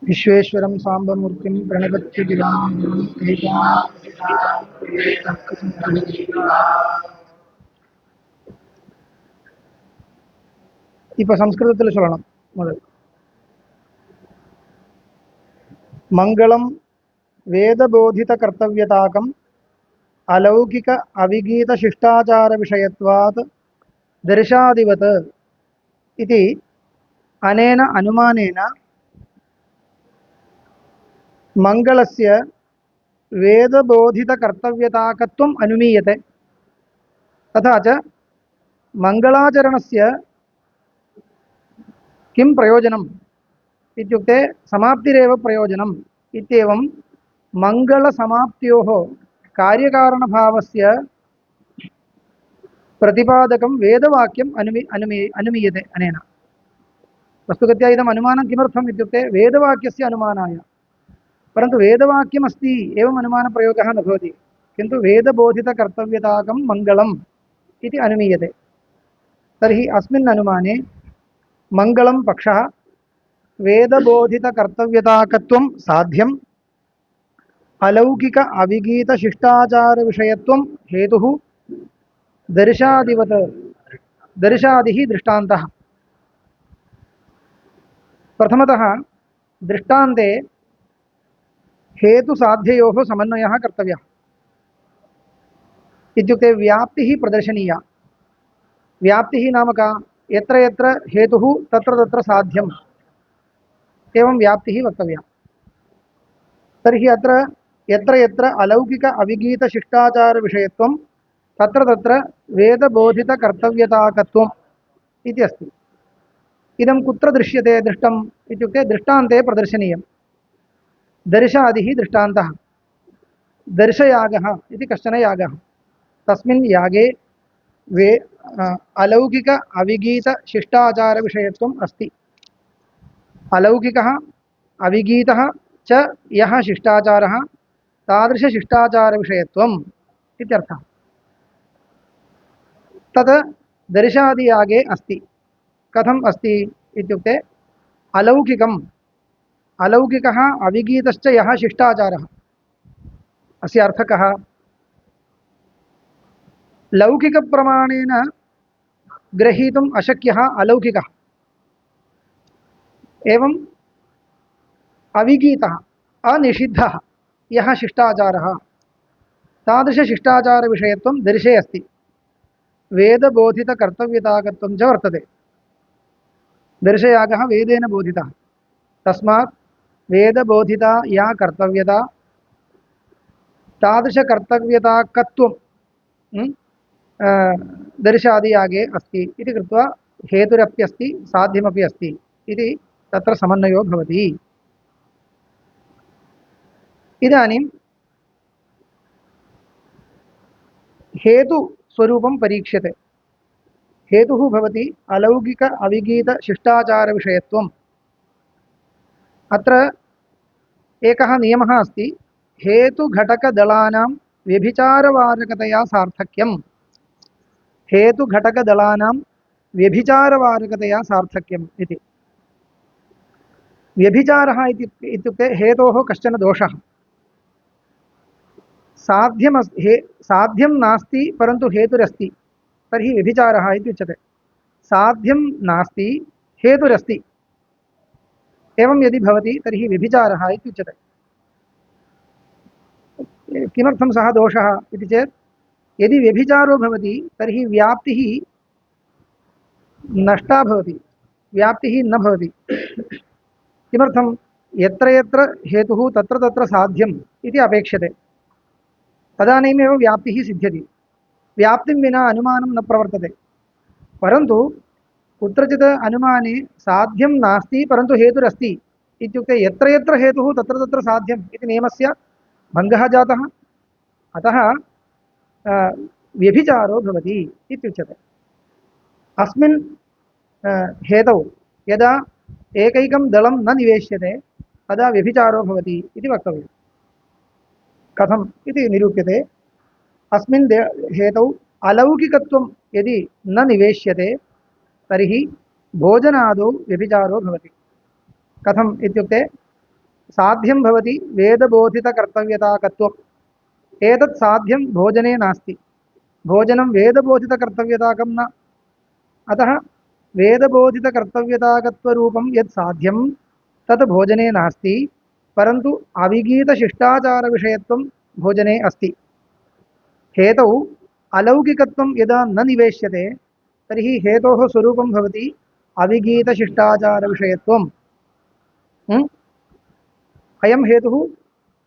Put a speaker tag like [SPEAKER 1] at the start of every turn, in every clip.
[SPEAKER 1] विश्वेश्वरं साम्बमूर्तिं प्रणतस्य गिरां இப்போ சம்ஸ்கிருதத்தில் சொல்லணும். முதல் மங்களம் வேதபோதித கர்த்தவியதாகம் अलौकिक अविगीत शिष्टाचार विषयत्वात् दर्शादिवत् इति अनेन अनुमानेन मंगलस्य वेदबोधित कर्तव्यताकत्वम् अनुमीयते। तथा च मंगलाचरणस्य किं प्रयोजनम् इत्युक्ते समाप्तिरेव प्रयोजनम् इत्येवं मंगलसमाप्त्योः कार्यकारणभावस्य प्रतिपादकं वेदवाक्यम् अनुमीयते अनेन। वस्तुगत्या इदम् अनुमानं किमर्थम् इत्युक्ते वेदवाक्यस्य अनुमानाय। परन्तु वेदवाक्यमस्ति एवम् अनुमानप्रयोगः न भवति, किन्तु वेदबोधितकर्तव्यताकं मङ्गलम् इति अनुमीयते। तर्हि अस्मिन् अनुमाने मङ्गलं पक्षः, वेदबोधितकर्तव्यताकत्वं साध्यम्, अलौकिक अविगीतशिष्टाचारविषयत्वं हेतुः, दर्शादिवत् दर्शादिः दृष्टान्तः। प्रथमतः दृष्टान्ते हेतुसाध्ययोः समन्वयः कर्तव्यः। इत्युक्ते व्याप्तिः प्रदर्शनीया। व्याप्तिः नाम का? यत्र यत्र हेतुः तत्र तत्र साध्यम्, एवं व्याप्तिः वक्तव्या। तर्हि अत्र यत्र यत्र अलौकिक अविगीत शिष्टाचार विषयत्वं तत्र तत्र वेदबोधित कर्तव्यताकत्वम् इति अस्ति। इदं कुत्र दृश्यते दृष्टम् इत्युक्ते दृष्टान्ते प्रदर्शनीयम्। दर्शादिः दृष्टान्तः। दर्शयागः इति कश्चन यागः। तस्मिन् यागे अलौकिक अविगीत शिष्टाचार विषयत्वम् अस्ति। अलौकिकः अविगीतः च यः शिष्टाचारः तादृशशिष्टाचार विषयत्वम् इत्यर्थः। तत् दर्शादियागे अस्ति। कथम् अस्ति इत्युक्ते अलौकिकम् अलौकिकः अविगीतश्च यः शिष्टाचारः। अस्य अर्थः कः? लौकिकप्रमाणेन ग्रहीतुम् अशक्यः अलौकिकः, एवं अविगीतः अनिषिद्धः यः शिष्टाचारः तादृशशिष्टाचारविषयत्वं दर्शे अस्ति। वेदबोधितकर्तव्यताकत्वं च वर्तते। दर्शयागः वेदेन बोधितः, तस्मात् वेदबोधिता या कर्तव्यता तादृशकर्तव्यताकत्वं दर्शादियागे अस्ति इति कृत्वा हेतुरप्यस्ति साध्यमपि अस्ति इति तत्र समन्वयो भवति। इदानीं हेतुस्वरूपं परीक्ष्यते। हेतुः भवति अलौकिक अविगीत शिष्टाचार विषयत्वम्। अत्र एकः नियमः अस्ति, हेतुघटकदलानां व्यभिचारवारकतया सार्थक्यम्। हेतुघटकदलानां व्यभिचारवारकतया सार्थक्यम् इति। व्यभिचारः इत्युक्ते हेतोः कश्चन दोषः। साध्यं नास्ति परन्तु हेतुरस्ति, तर्हि व्यभिचारः इति उच्यते। साध्यं नास्ति हेतुरस्ति, एवं यदि भवति तर्हि व्यभिचारः इति उच्यते। किमर्थं सः दोषः इति चेत्, यदि व्यभिचारो भवति तर्हि व्याप्तिः नष्टा भवति, व्याप्तिः न भवति। किमर्थं? यत्र यत्र हेतुः तत्र तत्र साध्यम् इति अपेक्षते, तदानीमेव व्याप्तिः सिद्ध्यति। व्याप्तिं विना अनुमानं न प्रवर्तते। परन्तु कुत्रचित् अनुमाने साध्यं नास्ति परन्तु हेतुरस्ति इत्युक्ते यत्र यत्र हेतुः तत्र तत्र साध्यम् इति नियमस्य भङ्गः जातः। अतः व्यभिचारो भवति इत्युच्यते। अस्मिन् हेतौ यदा एकैकं दलं न निवेश्यते तदा व्यभिचारो भवति इति वक्तव्यम्। कथम् इति निरूप्यते। अस्मिन् हेतौ अलौकिकत्वं यदि न निवेश्यते तर्हि भोजनादौ व्यभिचारो भवति। कथम् इत्युक्ते साध्यं भवति वेदबोधितकर्तव्यताकत्वम् एतत् साध्यं भोजने नास्ति भोजनं वेदबोधितकर्तव्यताकं न अतः वेदबोधितकर्तव्यताकत्वरूपं यत् साध्यं तत् भोजने नास्ति परन्तु अविगीतशिष्टाचारविषयत्वं भोजने अस्ति हेतौ अलौकिकत्वं यदा न निवेश्यते तर्हि हेतोः स्वरूपं भवति अविगीतशिष्टाचारविषयत्वम् अयं हेतुः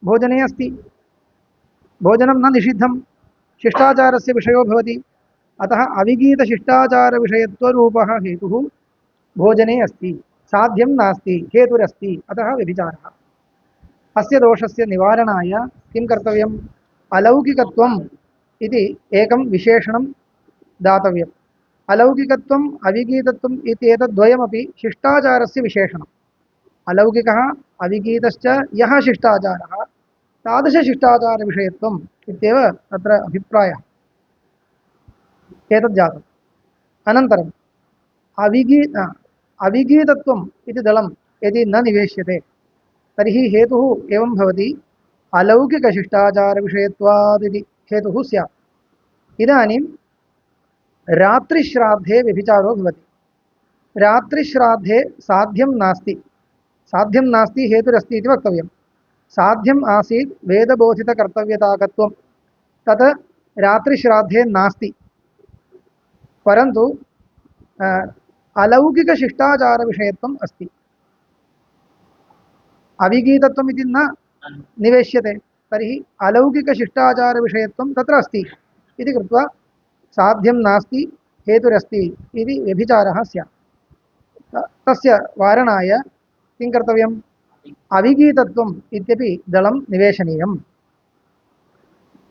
[SPEAKER 1] भोजने अस्ति भोजनं न निषिद्धं शिष्टाचारस्य विषयो भवति अतः अविगीतशिष्टाचारविषयत्वरूपः हेतुः भोजने अस्ति साध्यं नास्ति हेतुरस्ति अतः व्यभिचारः अस्य दोषस्य निवारणाय किं कर्तव्यम् अलौकिकत्वम् इति एकं विशेषणं दातव्यम् अलौकिकत्वम् अविगीतत्वम् इत्येतद्वयमपि शिष्टाचारस्य विशेषणम् अलौकिकः अविगीतश्च यः शिष्टाचारः तादृशशिष्टाचारविषयत्वम् इत्येव तत्र अभिप्रायः एतत् जातम् अनन्तरम् अविगीतत्वम् इति दलं यदि न निवेश्यते तर्हि हेतुः एवं भवति अलौकिकशिष्टाचारविषयत्वादिति हेतुः स्यात् इदानीं रात्रिश्राद्धे व्यभिचारो भवति रात्रिश्राद्धे साध्यं नास्ति हेतुरस्ति इति वक्तव्यं साध्यम् आसीत् वेदबोधितकर्तव्यताकत्वं तत् रात्रिश्राद्धे नास्ति परन्तु अलौकिकशिष्टाचारविषयत्वम् अस्ति अविगीतत्वम् इति न निवेश्यते तर्हि अलौकिकशिष्टाचारविषयत्वं तत्र अस्ति इति कृत्वा साध्यं नास्ति हेतुरस्ति इति व्यभिचारः स्यात् तस्य वारणाय किं कर्तव्यम् अविगीतत्वम् इत्यपि दलं निवेशनीयम्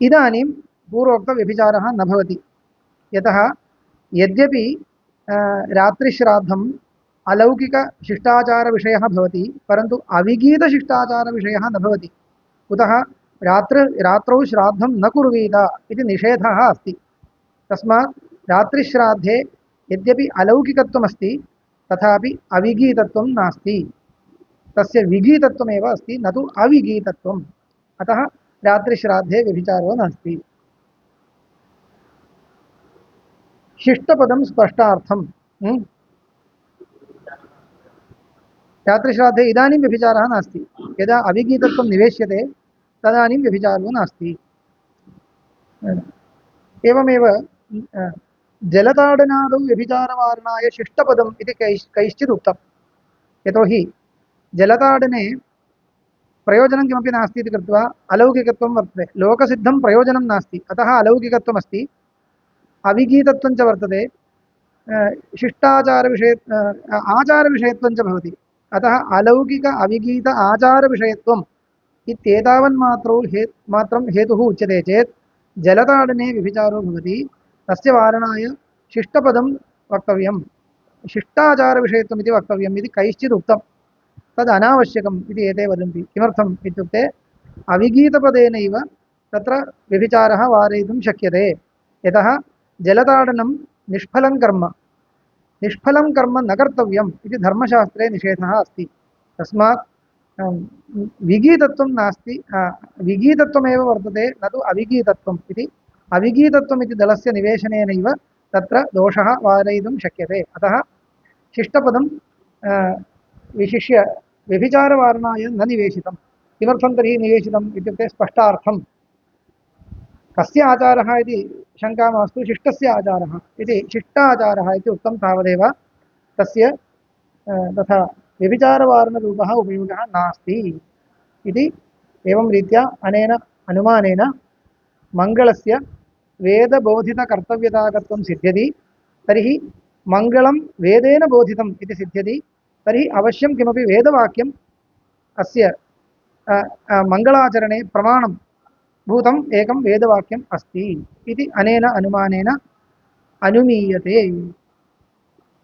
[SPEAKER 1] इदानीं पूर्वोक्तव्यभिचारः न भवति यतः यद्यपि रात्रिश्राद्धम् अलौकिकशिष्टाचारविषयः भवति परन्तु अविगीतशिष्टाचारविषयः न भवति कुतः रात्रौ श्राद्धं न कुर्वीत इति निषेधः अस्ति तस्मात् रात्रिश्राद्धे यद्यपि अलौकिकत्वमस्ति तथापि अविगीतत्वं नास्ति तस्य विगीतत्वमेव अस्ति न तु अविगीतत्वम् अतः रात्रिश्राद्धे व्यभिचारो नास्ति शिष्टपदं स्पष्टार्थं रात्रिश्राद्धे इदानीं व्यभिचारः नास्ति यदा अविगीतत्वं निवेश्यते तदानीं व्यभिचारो नास्ति एवमेव जलताडनादौ व्यभिचारवारणाय शिष्टपदम् इति कैश्चित् उक्तं यतोहि जलताडने प्रयोजनं किमपि नास्ति इति कृत्वा अलौकिकत्वं वर्तते लोकसिद्धं प्रयोजनं नास्ति अतः अलौकिकत्वमस्ति अविगीतत्वं च वर्तते शिष्टाचारविषय आचारविषयत्वं च भवति अतः अलौकिक अविगीत आचारविषयत्वम् इत्येतावन्मात्रं हेतुः उच्यते चेत् जलताडने व्यभिचारो भवति तस्य वारणाय शिष्टपदं वक्तव्यं शिष्टाचारविषयत्वम् इति वक्तव्यम् इति कैश्चित् उक्तं तद् अनावश्यकम् इति एते वदन्ति किमर्थम् इत्युक्ते अविगीतपदेनैव तत्र व्यभिचारः वारयितुं शक्यते यतः जलताडनं निष्फलं कर्म न कर्तव्यम् इति धर्मशास्त्रे निषेधः अस्ति तस्मात् विगीतत्वं नास्ति विगीतत्वमेव वर्तते न तु अविगीतत्वम् इति अविगीतत्वम् इति दलस्य निवेशनेनैव तत्र दोषः वारयितुं शक्यते अतः शिष्टपदं विशिष्य व्यभिचारवारणाय न निवेशितं किमर्थं तर्हि निवेशितम् इत्युक्ते स्पष्टार्थं कस्य आचारः इति शङ्का मास्तु शिष्टस्य आचारः इति शिष्टाचारः इति उक्तं तावदेव तस्य तथा व्यभिचारवारणरूपः उपयोगः नास्ति इति एवं रीत्या अनेन अनुमानेन मङ्गलस्य वेदबोधितकर्तव्यताकत्वं सिद्ध्यति तर्हि मङ्गलं वेदेन बोधितम् इति सिद्ध्यति तर्हि अवश्यं किमपि वेदवाक्यम् अस्य मङ्गलाचरणे प्रमाणं भूतम् एकं वेदवाक्यम् अस्ति इति अनेन अनुमानेन अनुमीयते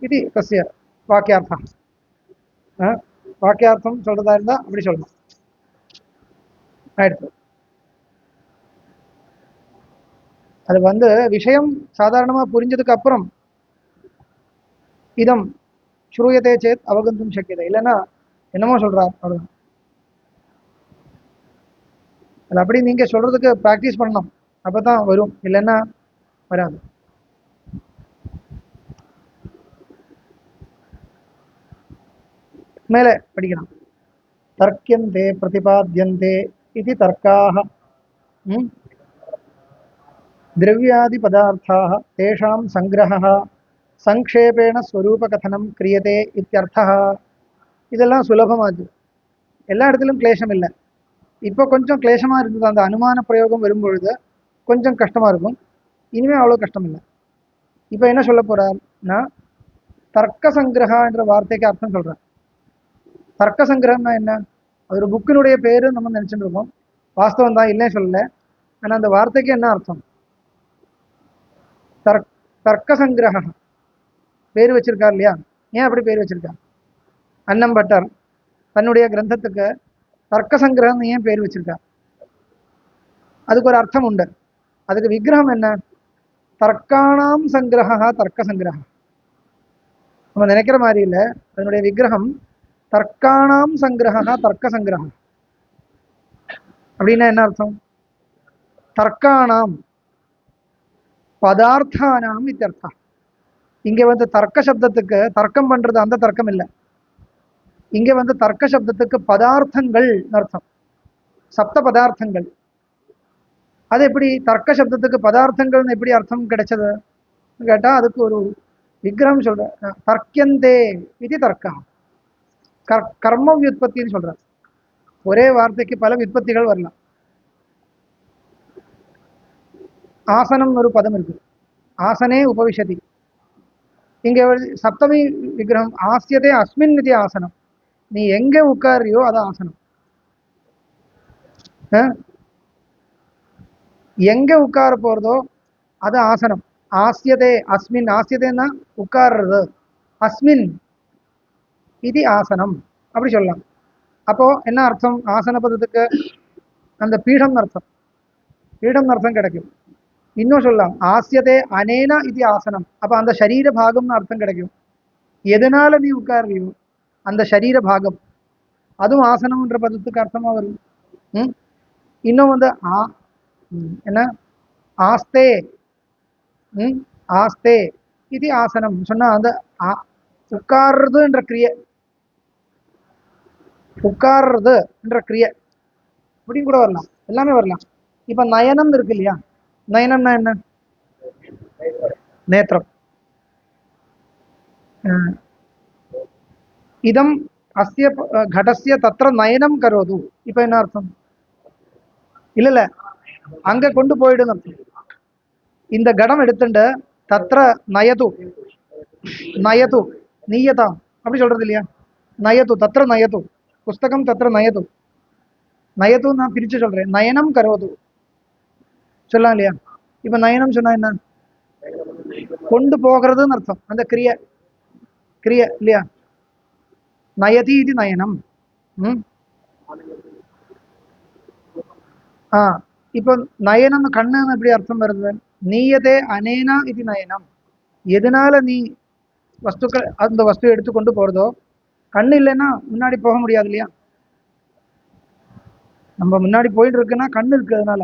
[SPEAKER 1] इति तस्य वाक्यार्थः வாக்கியார்த்தம் சொல்றதா இருந்தா அப்படி சொல்லணும் ஆயிடுச்சு அது வந்து விஷயம் சாதாரணமா புரிஞ்சதுக்கு அப்புறம் இதம் ஸ்ரூயதே சேத் அவகந்தும் சக்கியதே இல்லைன்னா என்னமோ சொல்றார் அவ்வளவுதான் அது அப்படி நீங்கள் சொல்கிறதுக்கு ப்ராக்டிஸ் பண்ணணும், அப்போ தான் வரும், இல்லைன்னா வராது. மேலே படிக்கலாம். தர்க்கியந்தே பிரதிபாத்தியந்தே இது தர்க்காக திரவியாதி பதார்த்தாக தேஷாம் சங்கிரஹ சங்கேபேன ஸ்வரூபகதனம் கிரியதே இத்தியர்த்தः. இதெல்லாம் சுலபமாச்சு, எல்லா இடத்திலும் கிளேசம் இல்லை. இப்போ கொஞ்சம் கிளேசமாக இருந்தது, அந்த அனுமான பிரயோகம் வரும்பொழுது கொஞ்சம் கஷ்டமாக இருக்கும். இனிமேல் அவ்வளோ கஷ்டம் இல்லை. இப்போ என்ன சொல்ல போகிறார்னா, தர்க்க சங்கிரகா என்ற வார்த்தைக்கு அர்த்தம் சொல்கிறேன். தர்க்க சங்கிரகம்னா என்ன? அது ஒரு புக்கினுடைய பேரு நம்ம நினச்சிட்டு இருக்கோம், வாஸ்தவம் தான், இல்லைன்னு சொல்லலை. ஆனால் அந்த வார்த்தைக்கு என்ன அர்த்தம்? தர்க்க சங்கிரக பேர் வச்சிருக்கார் இல்லையா? ஏன் அப்படி பேர் வச்சிருக்கார்? அன்னம் பட்டர் தன்னுடைய கிரந்தத்துக்கு தர்க்க சங்கிரகம் ஏன் பேர் வச்சிருக்கார்? அதுக்கு ஒரு அர்த்தம் உண்டு. அதுக்கு விக்கிரகம் என்ன? தர்க்கானாம் சங்கிரகா தர்க்க சங்கிரகம். நம்ம நினைக்கிற மாதிரி இல்லை, அதனுடைய விக்கிரகம் தர்க்கானாம் சங்கிரகா தர்க்க சங்கிரகம். அப்படின்னா என்ன அர்த்தம்? தர்க்கானாம் பதார்த்தானாம் இத்தியர்த்தம். இங்க வந்து தர்க்க சப்தத்துக்கு தர்க்கம் பண்றது அந்த தர்க்கம் இல்லை, இங்க வந்து தர்க்க சப்தத்துக்கு பதார்த்தங்கள் அர்த்தம், சப்த பதார்த்தங்கள். அது எப்படி தர்க்க சப்தத்துக்கு பதார்த்தங்கள்னு எப்படி அர்த்தம் கிடைச்சது கேட்டா, அதுக்கு ஒரு விக்கிரகம் சொல்ற. தர்க்கியந்தே இது தர்க்கம், கர்ம வியுற்பத்தின்னு சொல்ற. ஒரே வார்த்தைக்கு பல விற்பத்திகள் வரலாம். ஆசனம் ஒரு பதம் இருக்கு, ஆசனே உபவிஷதி. இங்க சப்தமி விக்கிரகம் ஆசியதே அஸ்மின் இது ஆசனம். நீ எங்க உட்காரியோ அது ஆசனம். எங்க உட்கார போறதோ அது ஆசனம். ஆசியதே அஸ்மின், ஆசியதேன்னா உட்கார்றது, அஸ்மின் இது ஆசனம் அப்படி சொல்லலாம். அப்போ என்ன அர்த்தம்? ஆசன பதத்துக்கு அந்த பீடம் அர்த்தம், பீடம் அர்த்தம் கிடைக்கும். இன்னும் சொல்லலாம் ஆசியதே அனேனா இது ஆசனம், அப்ப அந்த சரீர பாகம்னு அர்த்தம் கிடைக்கும். எதனால நீ உட்கார்றியோ அந்த சரீர பாகம், அதுவும் ஆசனம்ன்ற பதத்துக்கு அர்த்தமா வரும். இன்னும் வந்து என்ன ஆஸ்தே, ஆஸ்தே இது ஆசனம் சொன்னா அந்த உட்கார்றது என்ற கிரியை, உட்கார்றது என்ற கிரியை அப்படின்னு கூட வரலாம், எல்லாமே வரலாம். இப்ப நயனம் இருக்கு இல்லையா? நயனம்னா என்ன? நேத்திரம். இதம் அஸ்ய கடஸ்ய தத்திர நயனம் கரோது. இப்ப என்ன அர்த்தம்? இல்ல இல்ல, அங்க கொண்டு போயிடுன்னு அர்த்தம். இந்த கடம் எடுத்துட்டு தத்திர நயது, நயது நீயதாம் அப்படி சொல்றது இல்லையா? நயது தத்திர நயது, புஸ்தகம் தத்திர நயது, நயது நான் பிரிச்சு சொல்றேன். நயனம் கரோது சொல்லலாம் இல்லையா? இப்ப நயனம் சொன்னா என்ன? கொண்டு போகிறதுன்னு அர்த்தம், அந்த கிரிய கிரிய இல்லையா? நயதி இது நயனம். இப்போ நயனம் கண்ணுன்னு எப்படி அர்த்தம் வருது? நீயதே அனேனா இது நயனம். எதனால நீ வஸ்துக்கள் அந்த வஸ்து எடுத்து கொண்டு போறதோ, கண்ணு இல்லைன்னா முன்னாடி போக முடியாது இல்லையா? நம்ம முன்னாடி போயிட்டு இருக்குன்னா கண்ணு இருக்கு, அதனால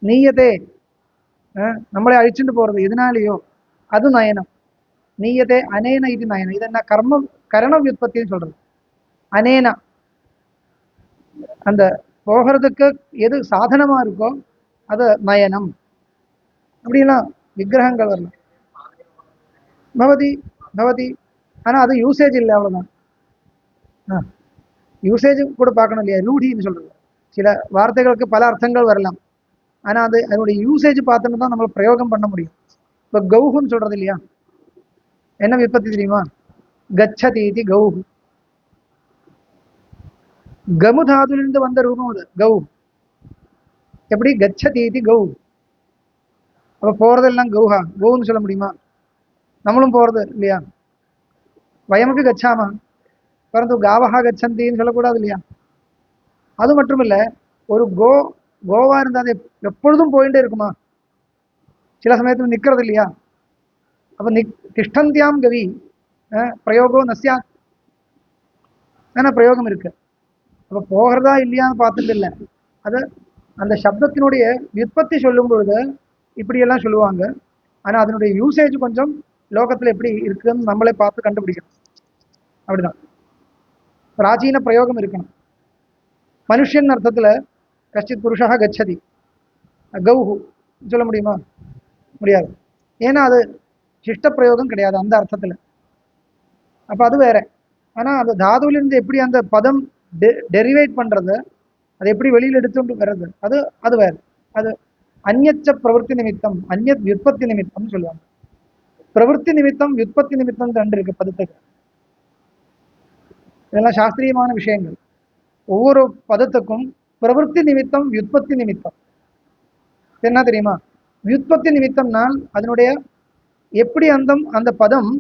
[SPEAKER 1] நீயதே நம்மளை அழிச்சுட்டு போறது எதனாலேயோ அது நயனம். நீயதே அனேன இது நயனம். இது என்ன? கர்மம், கரண வியுற்பத்தின்னு சொல்றது. அனேனா அந்த போகிறதுக்கு எது சாதனமா இருக்கோ அது நயனம். அப்படிலாம் விக்கிரகங்கள் வரலாம். பவதி பவதி, ஆனா அது யூசேஜ் இல்லை, அவ்வளவுதான். யூசேஜ் கூட பார்க்கணும் இல்லையா? ரூಢின்னு சொல்றது. சில வார்த்தைகளுக்கு பல அர்த்தங்கள் வரலாம், ஆனா அது அதனுடைய யூசேஜ் பார்த்துன்னு தான் நம்ம பிரயோகம் பண்ண முடியும். இப்போ கௌஹுன்னு சொல்றது இல்லையா? என்ன விற்பத்தி தெரியுமா? கச்சதி இது கௌஹு. கமு தாதுலிருந்து வந்த ரூபம் அது கௌ. எப்படி? கச்சதி இது கௌ. அப்ப போறதெல்லாம் கௌஹா, கௌன்னு சொல்ல முடியுமா? நம்மளும் போறது இல்லையா? வயமுக்கு கச்சாமா பரந்து காவஹா கச்சந்தின்னு சொல்லக்கூடாது இல்லையா? அது மட்டும் இல்ல, ஒரு கோவா இருந்தா அது எப்பொழுதும் போயிட்டே இருக்குமா? சில சமயத்துல நிக்கிறது இல்லையா? அப்ப திஷ்டந்தியாம் கவி பிரயோகம் நசியா, பிரயோகம் இருக்கு. அப்ப போகிறதா இல்லையான்னு பார்த்துட்டு இல்லை, அதை அந்த சப்தத்தினுடைய விற்பத்தி சொல்லும் பொழுது இப்படியெல்லாம் சொல்லுவாங்க. ஆனால் அதனுடைய யூசேஜ் கொஞ்சம் லோகத்தில் எப்படி இருக்குன்னு நம்மளே பார்த்து கண்டுபிடிக்கணும். அப்படிதான் பிராச்சீன பிரயோகம் இருக்கணும். மனுஷன் அர்த்தத்தில் கஷ்டித் புருஷா கச்சதி கௌஹு சொல்ல முடியுமா? முடியாது. ஏன்னா அது சிஷ்ட பிரயோகம் கிடையாது அந்த அர்த்தத்தில். அப்போ அது வேற. ஆனால் அந்த தாதுவிலிருந்து எப்படி அந்த பதம் டெரிவேட் பண்ணுறது, அது எப்படி வெளியில் எடுத்துட்டு வர்றது, அது அது வேறு. அது அந்நியச்ச பிரவருத்தி நிமித்தம், அந்நியத் விற்பத்தி நிமித்தம்னு சொல்லுவாங்க. பிரவருத்தி நிமித்தம் விற்பத்தி நிமித்தம் ரெண்டு இருக்கு பதத்துக்கு. இதெல்லாம் சாஸ்திரியமான விஷயங்கள். ஒவ்வொரு பதத்துக்கும் பிரவருத்தி நிமித்தம் வியுற்பத்தி நிமித்தம். என்ன தெரியுமா? வியுற்பத்தி நிமித்தம்னால் அதனுடைய எப்படி அந்த பதம்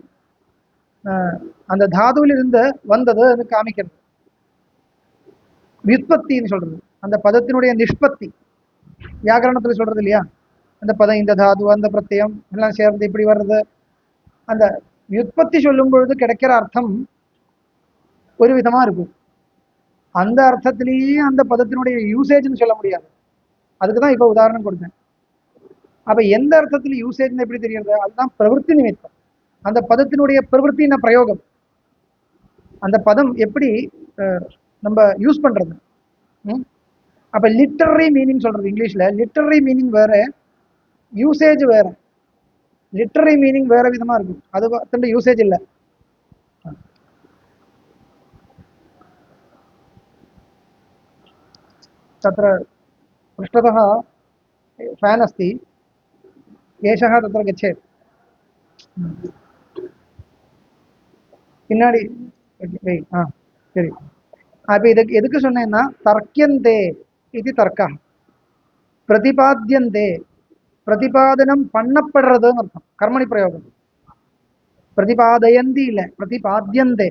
[SPEAKER 1] அந்த தாதுவில் இருந்து வந்தது அது காமிக்கிறது. வியுற்பத்தின்னு சொல்றது அந்த பதத்தினுடைய நிஷ்பத்தி. வியாகரணத்தில் சொல்றது இல்லையா, அந்த பதம் இந்த தாது அந்த பிரத்யம் எல்லாம் சேர்ந்து இப்படி வர்றது. அந்த வியுற்பத்தி சொல்லும் பொழுது கிடைக்கிற அர்த்தம் ஒரு விதமா இருக்கும். அந்த அர்த்தத்திலேயே அந்த பதத்தினுடைய யூசேஜ்னு சொல்ல முடியாது. அதுக்குதான் இப்ப உதாரணம் கொடுத்தேன். அப்ப எந்த அர்த்தத்தில் யூசேஜ் எப்படி தெரியுது? அதுதான் பிரவருத்தி நிமித்தம். அந்த பதத்தினுடைய பிரவருத்தின பிரயோகம், அந்த பதம் எப்படி நம்ம யூஸ் பண்றது. அப்ப லிட்டரரி மீனிங் சொல்றது இங்கிலீஷ்ல. லிட்டரரி மீனிங் வேற, யூசேஜ் வேற. லிட்டரரி மீனிங் வேற விதமா இருக்கும், அது யூசேஜ் இல்லை. तत्र पृष्ठतः फैन् अस्ति, एषः तत्र गच्छेत् பின்னாடி. சரி. அப்ப இதுக்கு எதுக்கு சொன்னேன்னா, தர்க்கியந்தே இது தர்க்கா, பிரதிபாத்தியந்தே பிரதிபாதனம் பண்ணப்படுறதுன்னு அர்த்தம். கர்மணி பிரயோகம். பிரதிபாதயந்தி இல்லை, பிரதிபாத்தியந்தே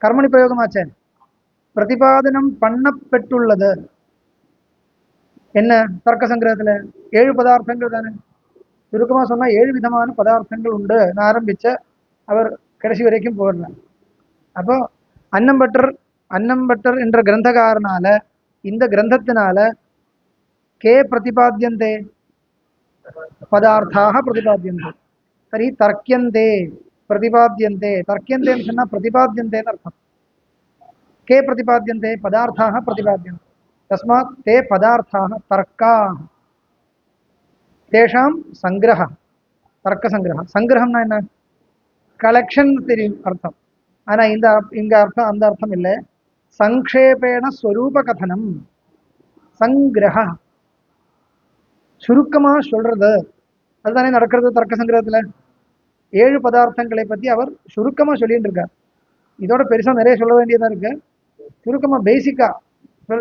[SPEAKER 1] கர்மணி பிரயோகமாச்சே. பிரதிபாதனம் பண்ணப்பட்டுள்ளது. என்ன தர்க்க சங்கிரகத்துல 7 பதார்த்தங்கள் தானே. சுருக்கமா சொன்னா 7 விதமான பதார்த்தங்கள் உண்டு ஆரம்பிச்ச அவர் கடைசி வரைக்கும் போடல. அப்போ அன்னம்பட்டர் என்ற கிரந்தகாரனால இந்த கிரந்தத்தினால கே பிரதிபாத்தியந்தே பதார்த்தாக பிரதிபாத்தியந்தே. சரி, தர்க்கியந்தே பிரதிபாத்தியந்தே. தர்க்கியந்தேன்னு சொன்னா பிரதிபாத்தியந்தேன்னு அர்த்தம். के प्रतिपाद्यन्ते पदार्थाः प्रतिपाद्यन्ते. तस्मात् ते पदार्थाः तर्काः. तेषां सङ्ग्रहः तर्कसङ्ग्रहः. சங்கிரகம்னா என்ன? கலெக்ஷன் தெரியும் அர்த்தம். ஆனா இங்க அர்த்தம் அந்த அர்த்தம் இல்லை. சங்கேபேன ஸ்வரூப கதனம். சங்கிரக சுருக்கமா சொல்றது. அதுதானே நடக்கிறது தர்க்க சங்கிரகத்துல. 7 பதார்த்தங்களை பத்தி அவர் சுருக்கமா சொல்லிட்டு இருக்கார். இதோட பெருசா நிறைய சொல்ல வேண்டியதா இருக்கு. சுருக்கமா பேசிக்கா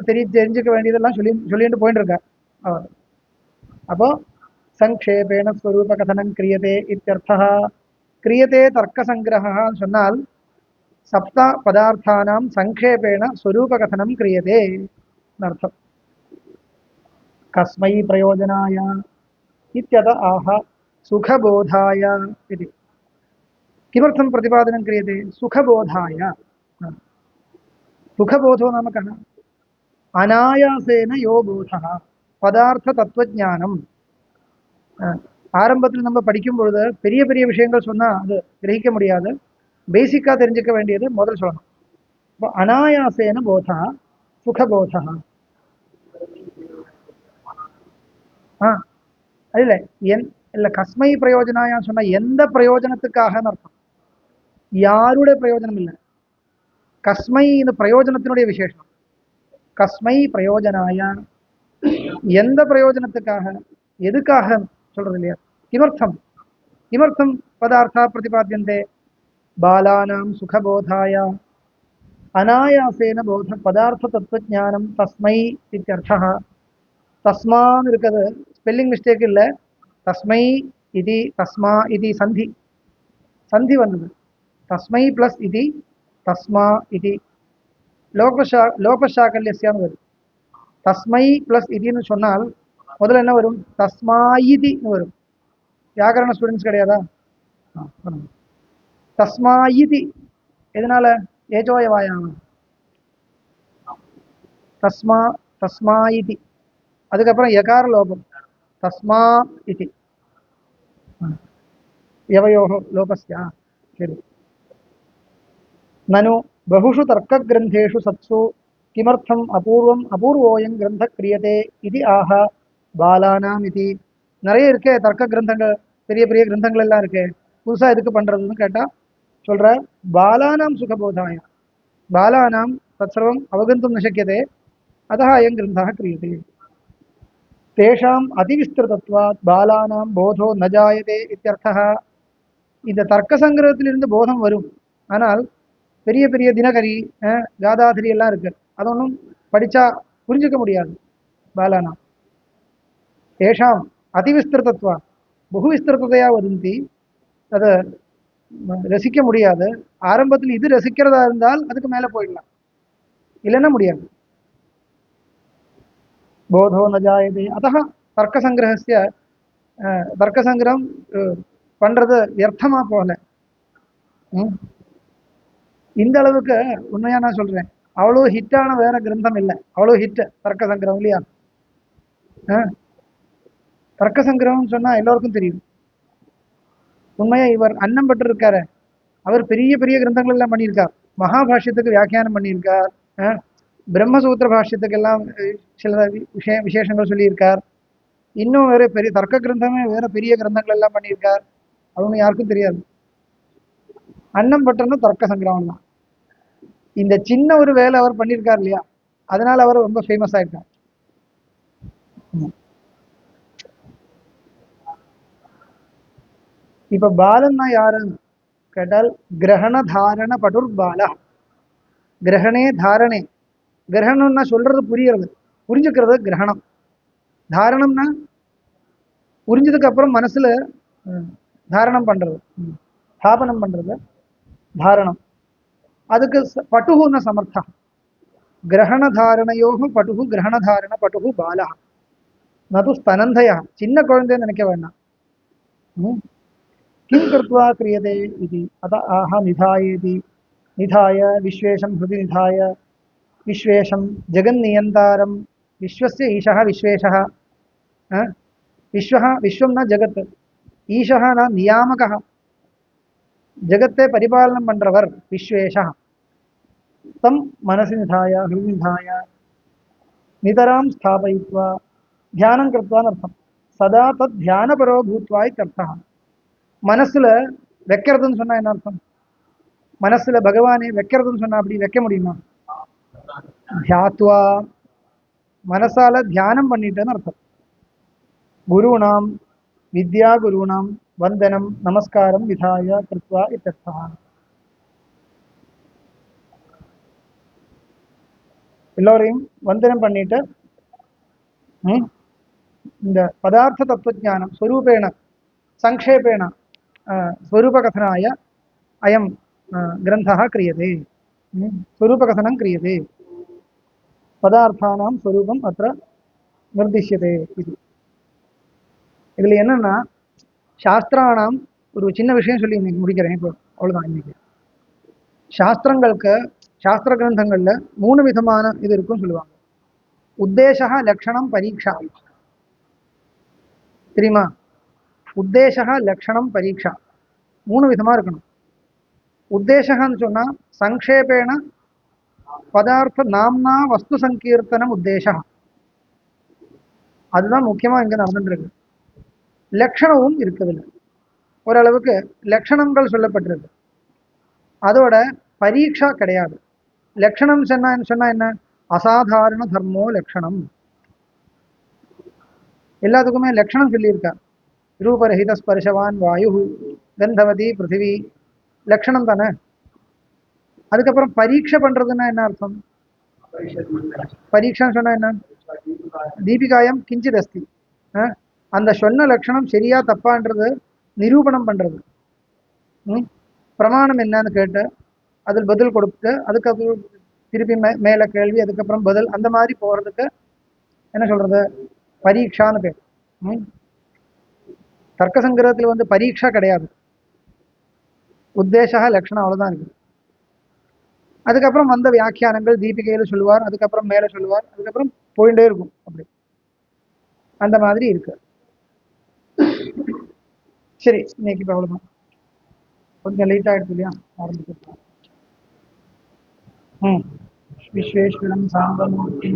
[SPEAKER 1] தெரிஞ்சுக்க வேண்டியதெல்லாம் சொல்லிட்டு போயிட்டு இருக்கார் அவர். அப்போ சங்கேபேன ஸ்வரூப கதனம் கிரியதே இत्यर्थः. கிரியதே தர்க்க சங்கிரகான்னு சொன்னால் சப்த பதார்த்தானாம் சங்கேபேன ஸ்வரூப கதனம் கிரியதே அர்த்தம். கஸ்மை பிரயோஜனாய இத்யத ஆஹ சுகபோதாய इति. किमर्थं प्रतिपादनं क्रियते? सुखबोधाय. सुखबोधो नाम कः? अनायासेन यो बोधः பதார்த்த தத்துவஞானம். ஆரம்பத்தில் நம்ம படிக்கும் பொழுது பெரிய பெரிய விஷயங்கள் சொன்னா அது கிரகிக்க முடியாது. பேசிக்கா தெரிஞ்சுக்க வேண்டியது முதல் சொல்லணும். இப்போ அனாயாசேன போதா சுகபோதா. இல்ல இல்ல கஸ்மை பிரயோஜனாயா சொன்னா எந்த பிரயோஜனத்துக்காக அர்த்தம். யாருடைய பிரயோஜனம் இல்லை. கஸ்மை இந்த பிரயோஜனத்தினுடைய விசேஷம். கஸ்மை பிரயோஜனாய எந்த பிரயோஜனத்துக்காக எதுக்காக சொல்றது இல்லையா. கிமர்த்தம் கிமர்த்தம் பதார்த்தா பிரதிபாத்தியந்தே பாலானாம் சுகபோதாய அனாயாசேன போத பதார்த்த தத்துவஞானம் தஸ்மை இत्यर्थः. தஸ்மான் இருக்குது, ஸ்பெல்லிங் மிஸ்டேக் இல்லை. தஸ்மை இது தஸ்மா இது சந்தி வந்தது. தஸ்மை பிளஸ் இது தஸ்மா இது லோகசாக்கல்யஸ்யான்னு வரும். தஸ்மை பிளஸ் இதுன்னு சொன்னால் முதல்ல என்ன வரும்? தஸ்மாயிதின்னு வரும். வியாகரண ஸ்டூடெண்ட்ஸ் கிடையாதா? தஸ்மாயிதி எதனால? ஏஜோயவாயாம. தஸ்மா தஸ்மா இதி. அதுக்கப்புறம் யகார லோபம் தஸ்மா இதி யவயோः லோகஸ்ய. சரி. ननु बहुषु तर्कग्रन्थेषु सत्सु किमर्थम् अपूर्वम् अपूर्वोऽयं ग्रन्थः क्रियते इति आह பாலானாம் இதி. நிறைய இருக்கே தர்க்க கிரந்தங்கள், பெரிய பெரிய கிரந்தங்கள் எல்லாம் இருக்கே, புதுசா எதுக்கு பண்றதுன்னு கேட்டா சொல்ற, பாலானாம் சுகபோதாய பாலானாம் தற்சர்வம் அவகந்தும் ந சக்கியதே அதः அயம் கிரந்தः क्रियते. தேஷாம் அதிவிஸ்திருதத்வாத் பாலானாம் போதோ ந ஜாயதே இत्यर्थः. இந்த தர்க்க சங்கிரகத்திலிருந்து போதம் வரும், ஆனால் பெரிய பெரிய தினகரி காதாதிரி எல்லாம் இருக்கு, அது ஒன்றும் படிச்சா புரிஞ்சுக்க முடியாது. பாலானா தேஷாம் அதிவிஸ்திருதத்வா பகு விஸ்திருதையா வதந்தி, அதை ரசிக்க முடியாது. ஆரம்பத்தில் இது ரசிக்கிறதா இருந்தால் அதுக்கு மேல போயிடலாம், இல்லைன்னா முடியாது. போதோ ந ஜாயதே அதः தர்க்க சங்கிரகஸ்ய தர்க்க சங்கிரகம் பண்றது வியர்த்தமா போகல. இந்த அளவுக்கு உண்மையா நான் சொல்றேன், அவ்வளோ ஹிட்டான வேற கிரந்தம் இல்லை, அவ்வளோ ஹிட் தர்க்க சங்கிரகம் இல்லையா. தர்க்க சங்கிரகம் சொன்னா எல்லோருக்கும் தெரியும். உண்மையா இவர் அன்னம் பட்டு இருக்காரு, அவர் பெரிய பெரிய கிரந்தங்கள் எல்லாம் பண்ணியிருக்கார். மகாபாஷ்யத்துக்கு வியாக்கியானம் பண்ணியிருக்கார், பிரம்மசூத்திர பாஷ்யத்துக்கு எல்லாம் சில விசேஷங்கள் சொல்லியிருக்கார். இன்னும் வேற பெரிய தர்க்க கிரந்தமே வேற பெரிய கிரந்தங்கள் எல்லாம் பண்ணியிருக்கார், அவங்க யாருக்கும் தெரியாது. அன்னம் பட்டர்னு தர்க்க சங்கிரகம் தான். இந்த சின்ன ஒரு வேலை அவர் பண்ணியிருக்கார் இல்லையா, அதனால அவர் ரொம்ப ஃபேமஸ் ஆயிருக்கார். இப்ப பாலன்னா யாருன்னு கேட்டால் கிரகண தாரண படுர் பாலா. கிரகணே தாரணே, கிரகணம்னா சொல்றது புரியறது, புரிஞ்சுக்கிறது கிரகணம். தாரணம்னா புரிஞ்சதுக்கு அப்புறம் மனசுல தாரணம் பண்றது, ஸ்தாபனம் பண்றது தாரணம். அதுக்கு பட்டுகுன சமர்த்தா. கிரகண தாரணையோக பட்டுகு கிரகண தாரண பட்டுகு பாலா நது ஸ்தனந்தயா. சின்ன குழந்தைன்னு நினைக்க வேண்டாம். किं कृत्वा क्रियते इति अत आह निधायेति. निधाय विश्वेशं हृदि निधाय विश्वेशं जगन्नियन्तारं विश्वस्य ईशः विश्वेशः. विश्वः विश्वं न जगत्, ईशः न नियामकः, जगत्ते परिपालनं पण्रवर विश्वेशः. तं मनसि निधाय हृदि निधाय नितरां स्थापयित्वा ध्यानं कृत्वा अर्थं सदा तद् ध्यानपरो भूत्वा इत्यर्थः. மனசுல வைக்கிறதுன்னு சொன்னா என்ன அர்த்தம்? மனசுல பகவானே வைக்கிறதுன்னு சொன்னா அப்படி வைக்க முடியுமா? தியாத்வா, மனசால தியானம் பண்ணிட்டேன்னு அர்த்தம். குருணாம் வித்யா குருணாம் வந்தனம் நமஸ்காரம் விதாய கிருத்வா இத்தர்த்தா. எல்லோரையும் வந்தனம் பண்ணிட்டு இந்த பதார்த்த தத்துவஞானம் ஸ்வரூபேண சங்கேபேண स्वरूपकथनाय अयं ग्रन्थः क्रियते. स्वरूपकथनं क्रियते, पदार्थानां स्वरूपम् अत्र निर्दिश्यते इति. இதில் என்னன்னா, சாஸ்திரானாம் ஒரு சின்ன விஷயம் சொல்லி இன்னைக்கு முடிக்கிறேன். இப்போ அவ்வளோதான். இன்னைக்கு சாஸ்திரங்களுக்கு, சாஸ்திர கிரந்தங்கள்ல 3 விதமான இது இருக்குன்னு சொல்லுவாங்க. உத்தேசா லக்ஷணம் பரீட்சா. தெரியுமா? உத்தேசா லக்ஷணம் பரீட்சா 3 விதமா இருக்கணும். உத்தேசகான்னு சொன்னா சங்கேபேண பதார்த்த நாம்னா வஸ்து சங்கீர்த்தனம் உத்தேசா, அதுதான் முக்கியமா இங்க நடந்துட்டு இருக்கு. லட்சணமும் இருக்குதுல்ல, ஓரளவுக்கு லட்சணங்கள் சொல்லப்பட்டிருக்கு, அதோட பரீட்சா கிடையாது. லட்சணம் சொன்னா என்ன? அசாதாரண தர்மோ லட்சணம். எல்லாத்துக்குமே லட்சணம் சொல்லியிருக்கார். ரூபரஹித ஸ்பர்ஷவான் வாயு கந்தவதி பிருத்திவி, லட்சணம் தானே. அதுக்கப்புறம் பரீட்சை பண்றதுன்னா என்ன அர்த்தம்? பரீட்சைன்னு சொன்னா என்ன? தீபிகாயம் கிஞ்சித் அஸ்தி, அந்த சொன்ன லட்சணம் சரியா தப்பான்றது நிரூபணம் பண்றது. பிரமாணம் என்னன்னு கேட்டு அதில் பதில் கொடுத்து அதுக்கப்புறம் திருப்பி மேல கேள்வி, அதுக்கப்புறம் பதில், அந்த மாதிரி போறதுக்கு என்ன சொல்றது? பரீட்சான்னு பேர். தர்க்க சங்கிரகத்தில் வந்து பரீட்சா கிடையாது, உத்தேசா லட்சணம், அவ்வளவுதான் இருக்கு. அதுக்கப்புறம் வந்த வியாக்கியானங்கள் தீபிகையில சொல்லுவார், அதுக்கப்புறம் மேல சொல்லுவார், அதுக்கப்புறம் போயிட்டே இருக்கும் அப்படி. அந்த மாதிரி இருக்கு. சரி, இன்னைக்கு இப்போ அவ்வளோதான். கொஞ்சம் லேட் ஆயிடுச்சு இல்லையா ஆரம்பிச்சிருக்கலாம். ம். விஸ்வேஸ்வரம் சாந்தமூர்த்தி